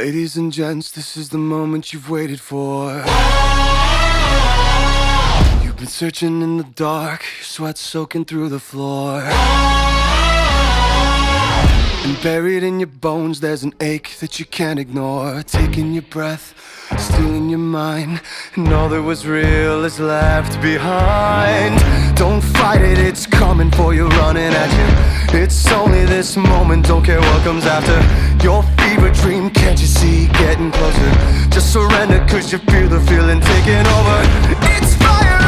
Ladies and gents, this is the moment you've waited for. You've been searching in the dark, your sweat soaking through the floor. And buried in your bones, there's an ache that you can't ignore. Taking your breath, stealing your mind, and all that was real is left behind. Don't fight it, it's coming for you, running at you. It's only this moment, don't care what comes after. Your fever dream, can't you see, getting closer. Just surrender, cause you feel the feeling taking over. It's fire